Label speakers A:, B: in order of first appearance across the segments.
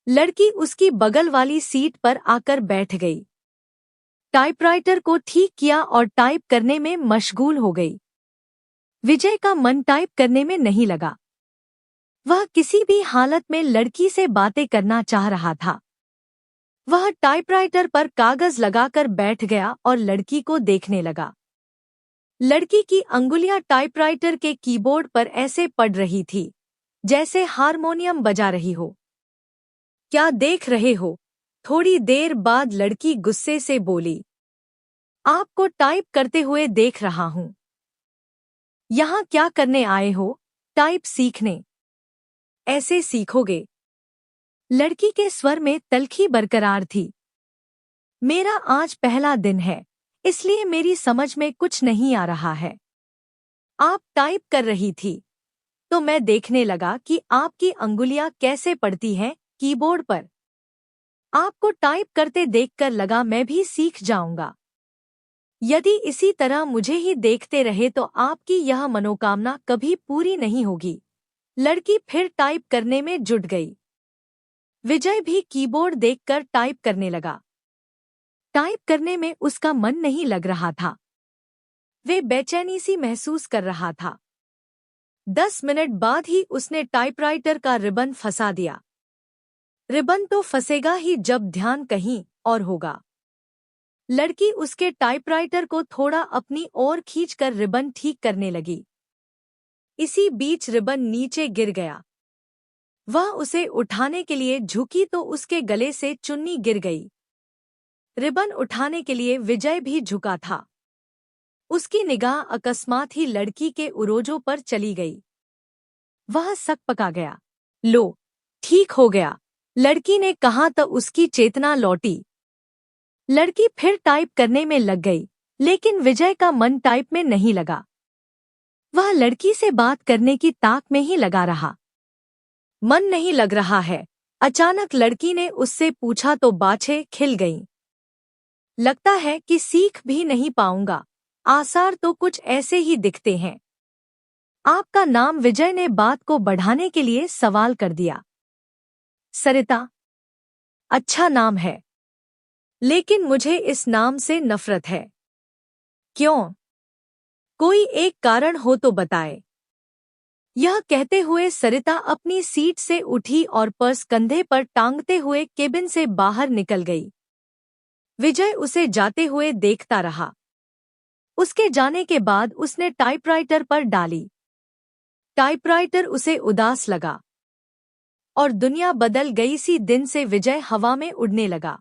A: लड़की उसकी बगल वाली सीट पर आकर बैठ गई, टाइपराइटर को ठीक किया और टाइप करने में मशगूल हो गई। विजय का मन टाइप करने में नहीं लगा। वह किसी भी हालत में लड़की से बातें करना चाह रहा था। वह टाइपराइटर पर कागज लगाकर बैठ गया और लड़की को देखने लगा। लड़की की अंगुलियां टाइपराइटर के कीबोर्ड पर ऐसे पड़ रही थी जैसे हारमोनियम बजा रही हो। क्या देख रहे हो? थोड़ी देर बाद लड़की गुस्से से बोली, आपको टाइप करते हुए देख रहा हूं। यहाँ क्या करने आए हो? टाइप सीखने। ऐसे सीखोगे? लड़की के स्वर में तल्खी बरकरार थी। मेरा आज पहला दिन है, इसलिए मेरी समझ में कुछ नहीं आ रहा है। आप टाइप कर रही थी तो मैं देखने लगा कि आपकी अंगुलियां कैसे पड़ती हैं कीबोर्ड पर। आपको टाइप करते देखकर लगा मैं भी सीख जाऊंगा। यदि इसी तरह मुझे ही देखते रहे तो आपकी यह मनोकामना कभी पूरी नहीं होगी। लड़की फिर टाइप करने में जुट गई। विजय भी कीबोर्ड देखकर टाइप करने लगा। टाइप करने में उसका मन नहीं लग रहा था। वे बेचैनी सी महसूस कर रहा था। 10 मिनट बाद ही उसने टाइपराइटर का रिबन फंसा दिया। रिबन तो फंसेगा ही जब ध्यान कहीं और होगा। लड़की उसके टाइपराइटर को थोड़ा अपनी ओर खींचकर रिबन ठीक करने लगी। इसी बीच रिबन नीचे गिर गया। वह उसे उठाने के लिए झुकी तो उसके गले से चुन्नी गिर गई। रिबन उठाने के लिए विजय भी झुका था। उसकी निगाह अकस्मात ही लड़की के उरोजों पर चली गई। वह सकपका गया। लो, ठीक हो गया, लड़की ने कहा तो उसकी चेतना लौटी। लड़की फिर टाइप करने में लग गई, लेकिन विजय का मन टाइप में नहीं लगा। वह लड़की से बात करने की ताक में ही लगा रहा। मन नहीं लग रहा है? अचानक लड़की ने उससे पूछा तो बाछें खिल गईं। लगता है कि सीख भी नहीं पाऊंगा, आसार तो कुछ ऐसे ही दिखते हैं। आपका नाम? विजय ने बात को बढ़ाने के लिए सवाल कर दिया। सरिता। अच्छा नाम है, लेकिन मुझे इस नाम से नफरत है। क्यों? कोई एक कारण हो तो बताए। यह कहते हुए सरिता अपनी सीट से उठी और पर्स कंधे पर टांगते हुए केबिन से बाहर निकल गई। विजय उसे जाते हुए देखता रहा। उसके जाने के बाद उसने टाइपराइटर पर डाली। टाइपराइटर उसे उदास लगा और दुनिया बदल गई सी दिन से विजय हवा में उड़ने लगा।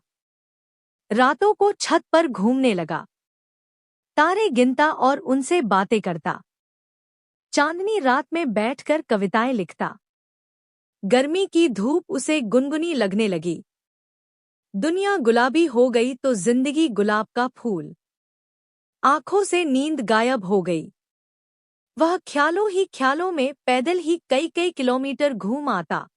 A: रातों को छत पर घूमने लगा, तारे गिनता और उनसे बातें करता। चांदनी रात में बैठकर कविताएं लिखता। गर्मी की धूप उसे गुनगुनी लगने लगी। दुनिया गुलाबी हो गई तो जिंदगी गुलाब का फूल। आंखों से नींद गायब हो गई। वह ख्यालों ही ख्यालों में पैदल ही कई कई किलोमीटर घूम आता।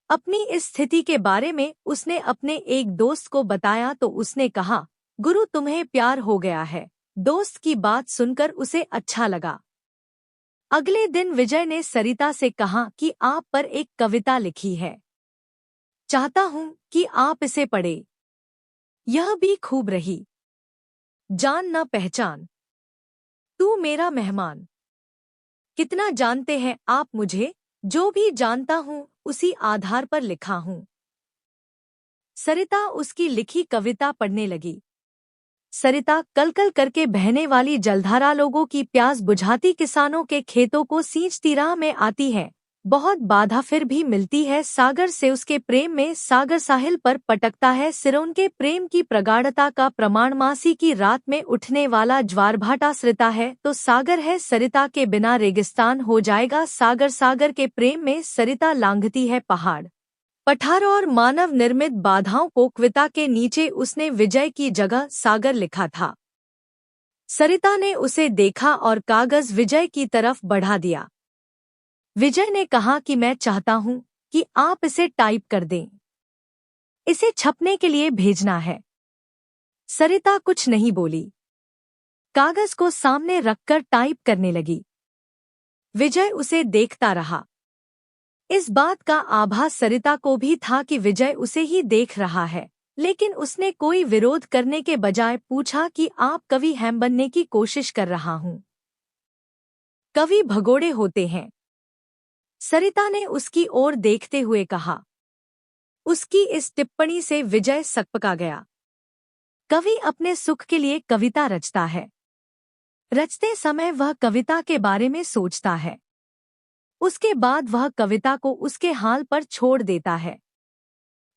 A: अपनी इस स्थिति के बारे में उसने अपने एक दोस्त को बताया तो उसने कहा, गुरु तुम्हें प्यार हो गया है। दोस्त की बात सुनकर उसे अच्छा लगा। अगले दिन विजय ने सरिता से कहा कि आप पर एक कविता लिखी है, चाहता हूं कि आप इसे पढ़े। यह भी खूब रही। जान न पहचान, तू मेरा मेहमान। कितना जानते हैं आप मुझे? जो भी जानता हूं उसी आधार पर लिखा हूं। सरिता उसकी लिखी कविता पढ़ने लगी। सरिता कलकल करके बहने वाली जलधारा लोगों की प्यास बुझाती, किसानों के खेतों को सींचती राह में आती है। बहुत बाधा फिर भी मिलती है सागर से उसके प्रेम में। सागर साहिल पर पटकता है सिर उनके प्रेम की प्रगाढ़ता का प्रमाण। मासी की रात में उठने वाला ज्वारभाटा सरिता है तो सागर है। सरिता के बिना रेगिस्तान हो जाएगा सागर। सागर के प्रेम में सरिता लांघती है पहाड़ पठार और मानव निर्मित बाधाओं को। कविता के नीचे उसने विजय की जगह सागर लिखा था। सरिता ने उसे देखा और कागज विजय की तरफ बढ़ा दिया। विजय ने कहा कि मैं चाहता हूं कि आप इसे टाइप कर दें। इसे छपने के लिए भेजना है। सरिता कुछ नहीं बोली, कागज को सामने रखकर टाइप करने लगी। विजय उसे देखता रहा। इस बात का आभास सरिता को भी था कि विजय उसे ही देख रहा है, लेकिन उसने कोई विरोध करने के बजाय पूछा कि आप कवि हैं बनने की कोशिश कर रहा हूँ। कवि भगोड़े होते हैं, सरिता ने उसकी ओर देखते हुए कहा। उसकी इस टिप्पणी से विजय सकपका गया। कवि अपने सुख के लिए कविता रचता है। रचते समय वह कविता के बारे में सोचता है। उसके बाद वह कविता को उसके हाल पर छोड़ देता है।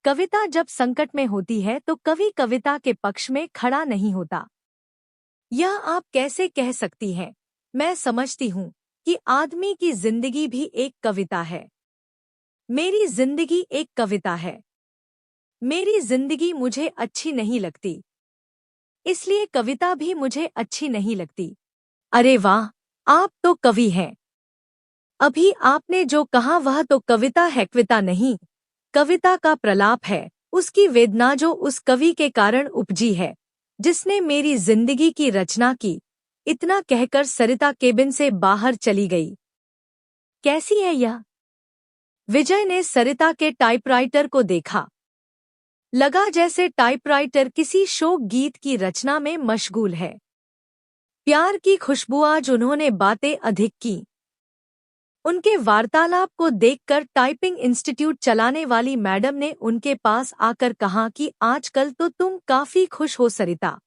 A: कविता जब संकट में होती है तो कवि कविता के पक्ष में खड़ा नहीं होता। यह आप कैसे कह सकती हैं? मैं समझती हूँ कि आदमी की जिंदगी भी एक कविता है। मेरी जिंदगी एक कविता है। मेरी जिंदगी मुझे अच्छी नहीं लगती, इसलिए कविता भी मुझे अच्छी नहीं लगती। अरे वाह, आप तो कवि हैं। अभी आपने जो कहा वह तो कविता है, कविता नहीं। कविता का प्रलाप है, उसकी वेदना जो उस कवि के कारण उपजी है, जिसने मेरी जिंदगी की रचना की। इतना कहकर सरिता केबिन से बाहर चली गई। कैसी है यह? विजय ने सरिता के टाइपराइटर को देखा। लगा जैसे टाइपराइटर किसी शोक गीत की रचना में मशगूल है। प्यार की खुशबू आज उन्होंने बातें अधिक की। उनके वार्तालाप को देखकर टाइपिंग इंस्टीट्यूट चलाने वाली मैडम ने उनके पास आकर कहा कि आजकल तो तुम काफी खुश हो सरिता।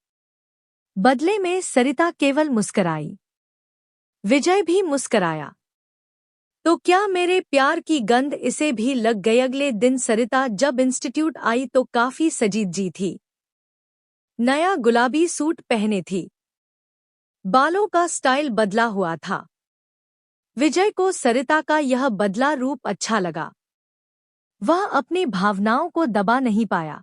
A: बदले में सरिता केवल मुस्कराई। विजय भी मुस्कराया। तो क्या मेरे प्यार की गंध इसे भी लग गई? अगले दिन सरिता जब इंस्टीट्यूट आई तो काफी सजीद थी। नया गुलाबी सूट पहने थी। बालों का स्टाइल बदला हुआ था। विजय को सरिता का यह बदला रूप अच्छा लगा। वह अपनी भावनाओं को दबा नहीं पाया।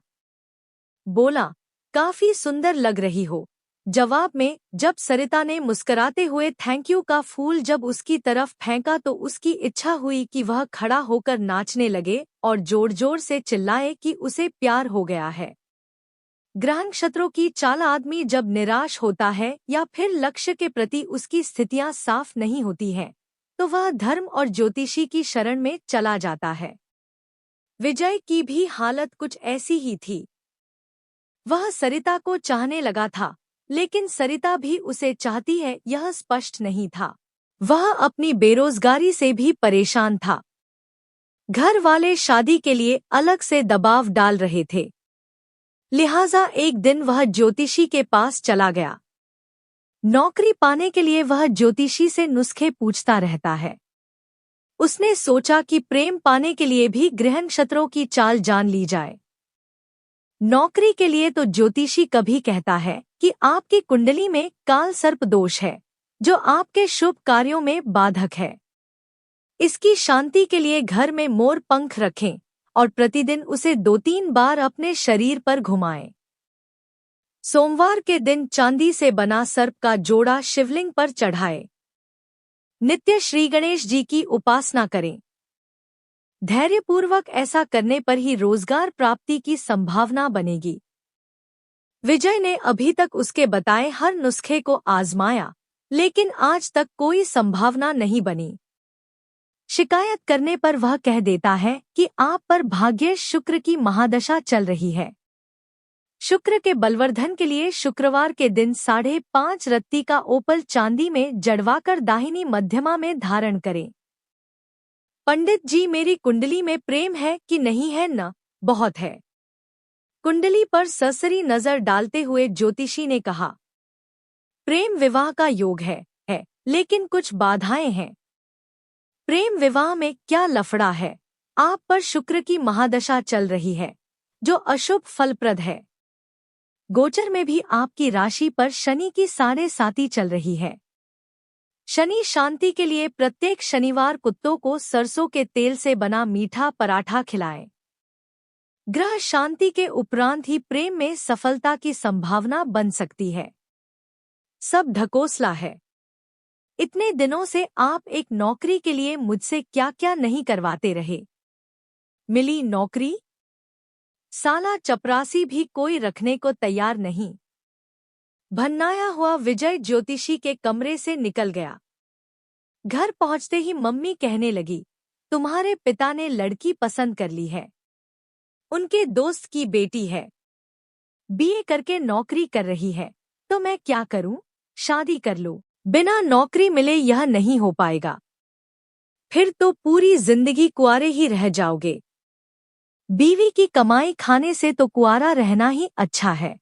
A: बोला, काफी सुंदर लग रही हो। जवाब में जब सरिता ने मुस्कुराते हुए थैंक यू का फूल जब उसकी तरफ फेंका तो उसकी इच्छा हुई कि वह खड़ा होकर नाचने लगे और जोर जोर से चिल्लाए कि उसे प्यार हो गया है। ग्रह नक्षत्रों की चाल आदमी जब निराश होता है या फिर लक्ष्य के प्रति उसकी स्थितियां साफ नहीं होती हैं, तो वह धर्म और ज्योतिषी की शरण में चला जाता है। विजय की भी हालत कुछ ऐसी ही थी। वह सरिता को चाहने लगा था, लेकिन सरिता भी उसे चाहती है यह स्पष्ट नहीं था। वह अपनी बेरोजगारी से भी परेशान था। घर वाले शादी के लिए अलग से दबाव डाल रहे थे। लिहाजा एक दिन वह ज्योतिषी के पास चला गया। नौकरी पाने के लिए वह ज्योतिषी से नुस्खे पूछता रहता है। उसने सोचा कि प्रेम पाने के लिए भी ग्रह नक्षत्रों की चाल जान ली जाए। नौकरी के लिए तो ज्योतिषी कभी कहता है कि आपकी कुंडली में काल सर्प दोष है, जो आपके शुभ कार्यों में बाधक है। इसकी शांति के लिए घर में मोर पंख रखें और प्रतिदिन उसे 2-3 बार अपने शरीर पर घुमाएं। सोमवार के दिन चांदी से बना सर्प का जोड़ा शिवलिंग पर चढ़ाए। नित्य श्री गणेश जी की उपासना करें। धैर्यपूर्वक ऐसा करने पर ही रोजगार प्राप्ति की संभावना बनेगी। विजय ने अभी तक उसके बताए हर नुस्खे को आजमाया, लेकिन आज तक कोई संभावना नहीं बनी। शिकायत करने पर वह कह देता है कि आप पर भाग्य शुक्र की महादशा चल रही है। शुक्र के बलवर्धन के लिए शुक्रवार के दिन 5.5 रत्ती का ओपल चांदी में जड़वाकर दाहिनी मध्यमा में धारण करें। पंडित जी, मेरी कुंडली में प्रेम है कि नहीं है? न, बहुत है। कुंडली पर सरसरी नजर डालते हुए ज्योतिषी ने कहा, प्रेम विवाह का योग है, लेकिन कुछ बाधाएं हैं। प्रेम विवाह में क्या लफड़ा है? आप पर शुक्र की महादशा चल रही है, जो अशुभ फलप्रद है। गोचर में भी आपकी राशि पर शनि की 7.5 चल रही है। शनि शांति के लिए प्रत्येक शनिवार कुत्तों को सरसों के तेल से बना मीठा पराठा खिलाएं। ग्रह शांति के उपरांत ही प्रेम में सफलता की संभावना बन सकती है। सब ढकोसला है। इतने दिनों से आप एक नौकरी के लिए मुझसे क्या क्या नहीं करवाते रहे। मिली नौकरी? साला चपरासी भी कोई रखने को तैयार नहीं। भन्नाया हुआ विजय ज्योतिषी के कमरे से निकल गया। घर पहुंचते ही मम्मी कहने लगी, तुम्हारे पिता ने लड़की पसंद कर ली है। उनके दोस्त की बेटी है, बीए करके नौकरी कर रही है, तो मैं क्या करूं? शादी कर लो। बिना नौकरी मिले यह नहीं हो पाएगा, फिर तो पूरी जिंदगी कुंवारे ही रह जाओगे। बीवी की कमाई खाने से तो कुंवारा रहना ही अच्छा है।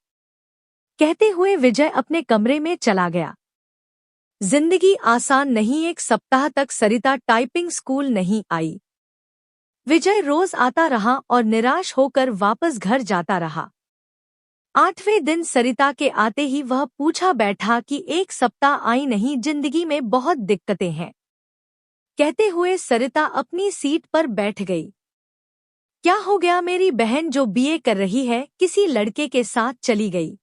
A: कहते हुए विजय अपने कमरे में चला गया। जिंदगी आसान नहीं। एक सप्ताह तक सरिता टाइपिंग स्कूल नहीं आई। विजय रोज आता रहा और निराश होकर वापस घर जाता रहा। 8वें दिन सरिता के आते ही वह पूछा बैठा कि एक सप्ताह आई नहीं, जिंदगी में बहुत दिक्कतें हैं। कहते हुए सरिता अपनी सीट पर बैठ गई। क्या हो गया? मेरी बहन जो बीए कर रही है किसी लड़के के साथ चली गई।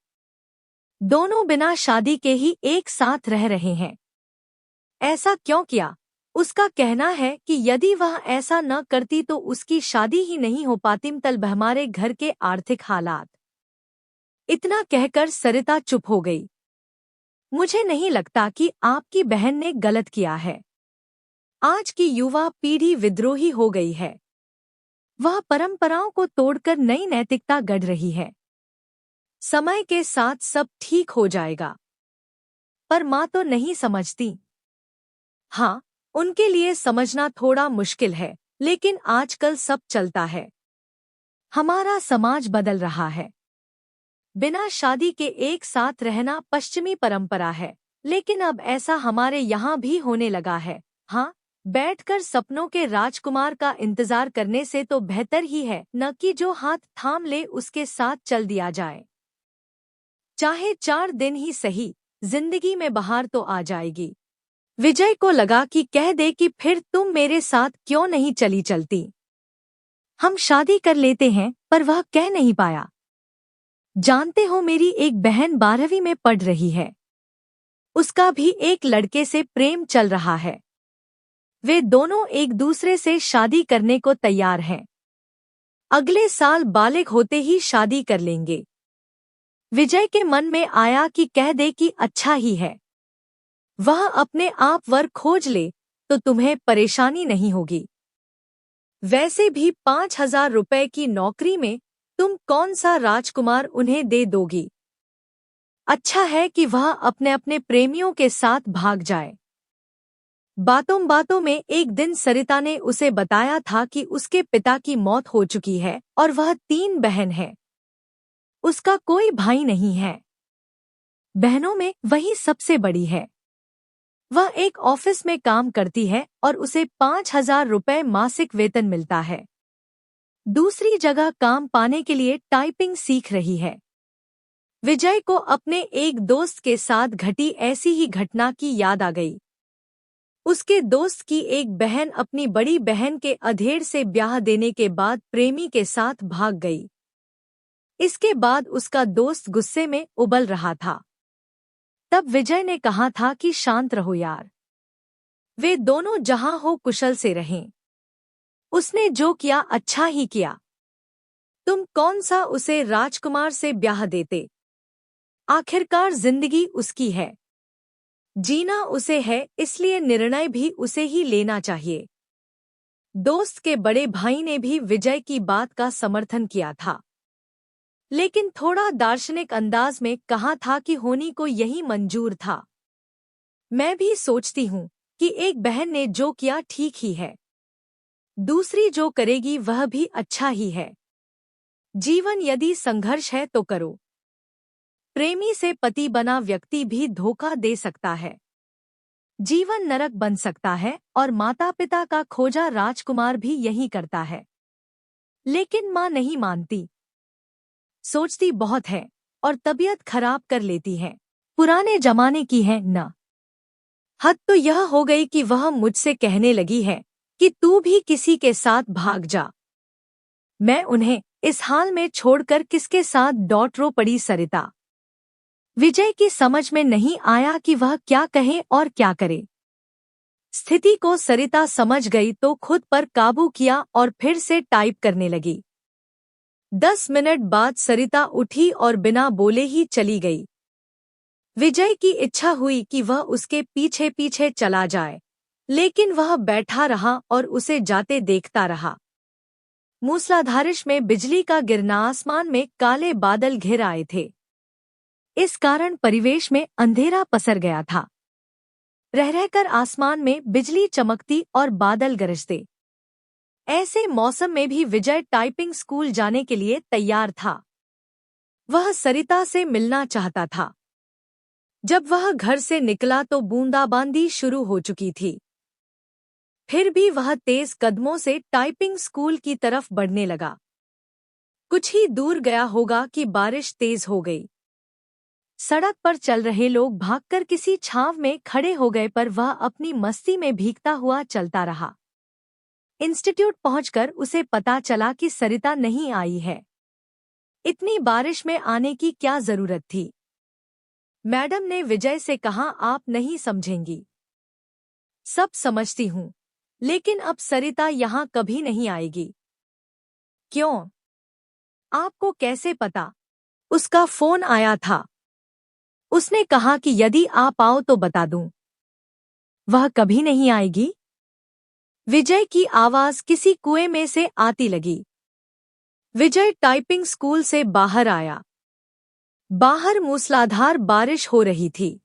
A: दोनों बिना शादी के ही एक साथ रह रहे हैं। ऐसा क्यों किया? उसका कहना है कि यदि वह ऐसा न करती तो उसकी शादी ही नहीं हो पाती। तलब हमारे घर के आर्थिक हालात। इतना कहकर सरिता चुप हो गई। मुझे नहीं लगता कि आपकी बहन ने गलत किया है। आज की युवा पीढ़ी विद्रोही हो गई है। वह परंपराओं को तोड़कर नई नैतिकता गढ़ रही है। समय के साथ सब ठीक हो जाएगा। पर माँ तो नहीं समझती। हाँ, उनके लिए समझना थोड़ा मुश्किल है, लेकिन आजकल सब चलता है। हमारा समाज बदल रहा है। बिना शादी के एक साथ रहना पश्चिमी परंपरा है, लेकिन अब ऐसा हमारे यहाँ भी होने लगा है। हाँ, बैठकर सपनों के राजकुमार का इंतजार करने से तो बेहतर ही है न कि जो हाथ थाम ले उसके साथ चल दिया जाए। चाहे 4 दिन ही सही, जिंदगी में बहार तो आ जाएगी। विजय को लगा कि कह दे कि फिर तुम मेरे साथ क्यों नहीं चलती। हम शादी कर लेते हैं, पर वह कह नहीं पाया। जानते हो, मेरी एक बहन 12वीं में पढ़ रही है। उसका भी एक लड़के से प्रेम चल रहा है। वे दोनों एक दूसरे से शादी करने को तैयार हैं। अगले साल बालिग होते ही शादी कर लेंगे। विजय के मन में आया कि कह दे कि अच्छा ही है। वह अपने आप वर खोज ले तो तुम्हें परेशानी नहीं होगी। वैसे भी 5,000 रुपए की नौकरी में तुम कौन सा राजकुमार उन्हें दे दोगी। अच्छा है कि वह अपने अपने प्रेमियों के साथ भाग जाए। बातों बातों में एक दिन सरिता ने उसे बताया था कि उसके पिता की मौत हो चुकी है और वह 3 बहन है। उसका कोई भाई नहीं है। बहनों में वही सबसे बड़ी है। वह एक ऑफिस में काम करती है और उसे 5,000 रुपए मासिक वेतन मिलता है। दूसरी जगह काम पाने के लिए टाइपिंग सीख रही है। विजय को अपने एक दोस्त के साथ घटी ऐसी ही घटना की याद आ गई। उसके दोस्त की एक बहन अपनी बड़ी बहन के अधेड़ से ब्याह देने के बाद प्रेमी के साथ भाग गई। इसके बाद उसका दोस्त गुस्से में उबल रहा था। तब विजय ने कहा था कि शांत रहो यार, वे दोनों जहां हो कुशल से रहें। उसने जो किया अच्छा ही किया। तुम कौन सा उसे राजकुमार से ब्याह देते। आखिरकार जिंदगी उसकी है, जीना उसे है, इसलिए निर्णय भी उसे ही लेना चाहिए। दोस्त के बड़े भाई ने भी विजय की बात का समर्थन किया था, लेकिन थोड़ा दार्शनिक अंदाज में कहा था कि होनी को यही मंजूर था। मैं भी सोचती हूँ कि एक बहन ने जो किया ठीक ही है। दूसरी जो करेगी वह भी अच्छा ही है। जीवन यदि संघर्ष है तो करो। प्रेमी से पति बना व्यक्ति भी धोखा दे सकता है। जीवन नरक बन सकता है और माता पिता का खोजा राजकुमार भी यही करता है। लेकिन माँ नहीं मानती, सोचती बहुत है और तबीयत खराब कर लेती है। पुराने जमाने की है न। हद तो यह हो गई कि वह मुझसे कहने लगी है कि तू भी किसी के साथ भाग जा। मैं उन्हें इस हाल में छोड़कर किसके साथ डॉटरो पड़ी सरिता। विजय की समझ में नहीं आया कि वह क्या कहे और क्या करे। स्थिति को सरिता समझ गई तो खुद पर काबू किया और फिर से टाइप करने लगी। 10 मिनट बाद सरिता उठी और बिना बोले ही चली गई। विजय की इच्छा हुई कि वह उसके पीछे पीछे चला जाए, लेकिन वह बैठा रहा और उसे जाते देखता रहा। मूसलाधारिश में बिजली का गिरना, आसमान में काले बादल घिर आए थे। इस कारण परिवेश में अंधेरा पसर गया था। रह रहकर आसमान में बिजली चमकती और बादल गरजते। ऐसे मौसम में भी विजय टाइपिंग स्कूल जाने के लिए तैयार था। वह सरिता से मिलना चाहता था। जब वह घर से निकला तो बूंदाबांदी शुरू हो चुकी थी। फिर भी वह तेज कदमों से टाइपिंग स्कूल की तरफ बढ़ने लगा। कुछ ही दूर गया होगा कि बारिश तेज हो गई। सड़क पर चल रहे लोग भागकर किसी छांव में खड़े हो गए, पर वह अपनी मस्ती में भीगता हुआ चलता रहा। इंस्टीट्यूट पहुंचकर उसे पता चला कि सरिता नहीं आई है। इतनी बारिश में आने की क्या जरूरत थी? मैडम ने विजय से कहा, आप नहीं समझेंगी। सब समझती हूँ, लेकिन अब सरिता यहाँ कभी नहीं आएगी। क्यों? आपको कैसे पता? उसका फोन आया था। उसने कहा कि यदि आप आओ तो बता दूं। वह कभी नहीं आएगी? विजय की आवाज किसी कुएं में से आती लगी। विजय टाइपिंग स्कूल से बाहर आया। बाहर मूसलाधार बारिश हो रही थी।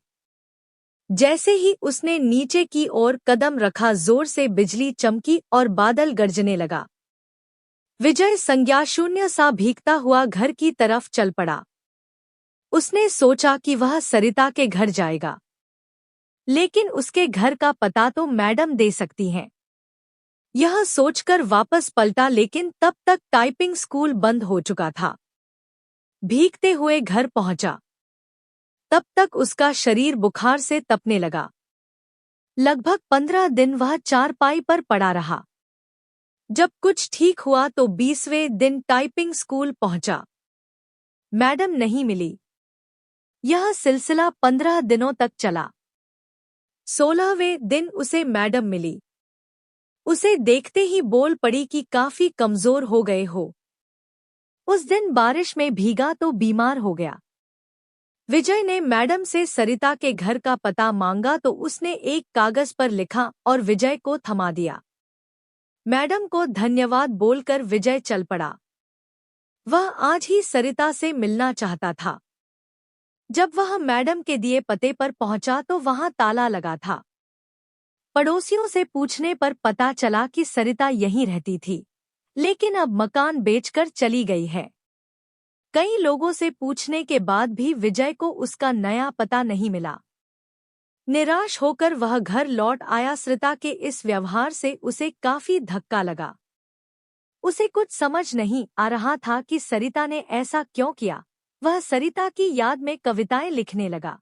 A: जैसे ही उसने नीचे की ओर कदम रखा, जोर से बिजली चमकी और बादल गरजने लगा। विजय संज्ञा शून्य सा भीगता हुआ घर की तरफ चल पड़ा। उसने सोचा कि वह सरिता के घर जाएगा, लेकिन उसके घर का पता तो मैडम दे सकती हैं। यह सोचकर वापस पलटा, लेकिन तब तक टाइपिंग स्कूल बंद हो चुका था। भीगते हुए घर पहुंचा। तब तक उसका शरीर बुखार से तपने लगा। लगभग 15 दिन वह चारपाई पर पड़ा रहा। जब कुछ ठीक हुआ तो 20वें दिन टाइपिंग स्कूल पहुंचा। मैडम नहीं मिली। यह सिलसिला 15 दिनों तक चला। 16वें दिन उसे मैडम मिली। उसे देखते ही बोल पड़ी कि काफी कमजोर हो गए हो। उस दिन बारिश में भीगा तो बीमार हो गया। विजय ने मैडम से सरिता के घर का पता मांगा तो उसने एक कागज पर लिखा और विजय को थमा दिया। मैडम को धन्यवाद बोलकर विजय चल पड़ा। वह आज ही सरिता से मिलना चाहता था। जब वह मैडम के दिए पते पर पहुंचा तो वहां ताला लगा था। पड़ोसियों से पूछने पर पता चला कि सरिता यहीं रहती थी, लेकिन अब मकान बेचकर चली गई है। कई लोगों से पूछने के बाद भी विजय को उसका नया पता नहीं मिला। निराश होकर वह घर लौट आया। सरिता के इस व्यवहार से उसे काफी धक्का लगा। उसे कुछ समझ नहीं आ रहा था कि सरिता ने ऐसा क्यों किया। वह सरिता की याद में कविताएं लिखने लगा।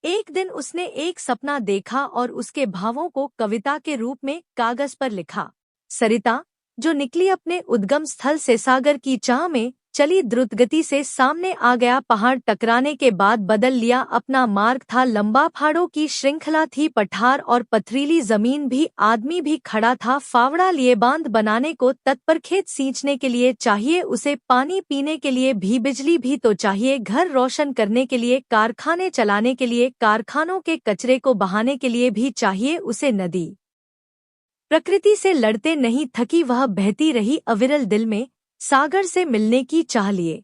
A: एक दिन उसने एक सपना देखा और उसके भावों को कविता के रूप में कागज पर लिखा। सरिता, जो निकली अपने उद्गम स्थल से सागर की चाह में, चली द्रुतगति से सामने आ गया पहाड़ टकराने के बाद बदल लिया अपना मार्ग था। लंबा पहाड़ों की श्रृंखला थी, पठार और पथरीली जमीन भी, आदमी भी खड़ा था फावड़ा लिए बांध बनाने को तत्पर। खेत सींचने के लिए चाहिए उसे पानी, पीने के लिए भी बिजली भी तो चाहिए, घर रोशन करने के लिए, कारखाने चलाने के लिए, कारखानों के कचरे को बहाने के लिए भी चाहिए उसे नदी। प्रकृति से लड़ते नहीं थकी वह बहती रही अविरल दिल में, सागर से मिलने की चाह लिए।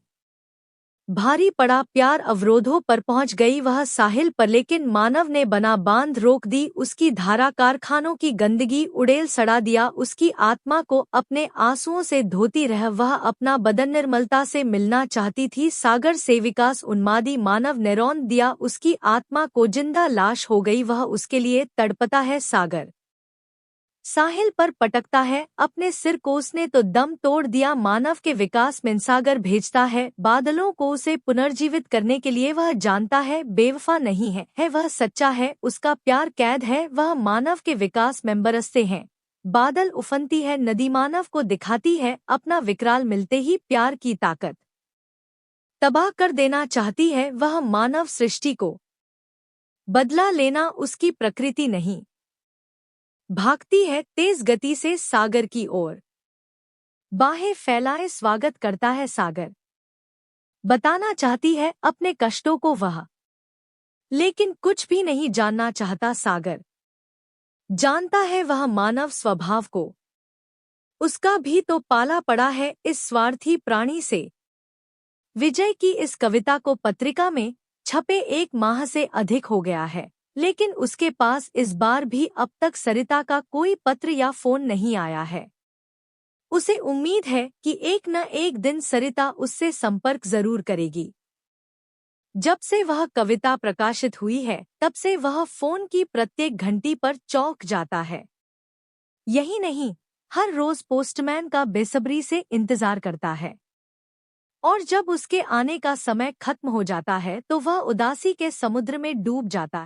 A: भारी पड़ा प्यार, अवरोधों पर पहुंच गई वह साहिल पर, लेकिन मानव ने बना बांध रोक दी उसकी धारा। कारखानों की गंदगी उड़ेल सड़ा दिया उसकी आत्मा को, अपने आंसुओं से धोती रह वह अपना बदन। निर्मलता से मिलना चाहती थी सागर से, विकास उन्मादी मानव ने रौंद दिया उसकी आत्मा को, जिंदा लाश हो गई वह उसके लिए तड़पता है सागर। साहिल पर पटकता है अपने सिर को, उसने तो दम तोड़ दिया मानव के विकास में। सागर भेजता है बादलों को उसे पुनर्जीवित करने के लिए, वह जानता है बेवफा नहीं है वह सच्चा है, उसका प्यार कैद है वह मानव के विकास में बरसते हैं बादल। उफनती है नदी मानव को दिखाती है अपना विकराल, मिलते ही प्यार की ताकत तबाह कर देना चाहती है वह मानव सृष्टि को। बदला लेना उसकी प्रकृति नहीं, भागती है तेज गति से सागर की ओर, बाहें फैलाए स्वागत करता है सागर। बताना चाहती है अपने कष्टों को वह, लेकिन कुछ भी नहीं जानना चाहता सागर। जानता है वह मानव स्वभाव को, उसका भी तो पाला पड़ा है इस स्वार्थी प्राणी से। विजय की इस कविता को पत्रिका में छपे 1 माह से अधिक हो गया है, लेकिन उसके पास इस बार भी अब तक सरिता का कोई पत्र या फोन नहीं आया है। उसे उम्मीद है कि एक न एक दिन सरिता उससे संपर्क जरूर करेगी। जब से वह कविता प्रकाशित हुई है, तब से वह फोन की प्रत्येक घंटी पर चौंक जाता है। यही नहीं, हर रोज पोस्टमैन का बेसब्री से इंतजार करता है, और जब उसके आने का समय खत्म हो जाता है तो वह उदासी के समुद्र में डूब जाता है।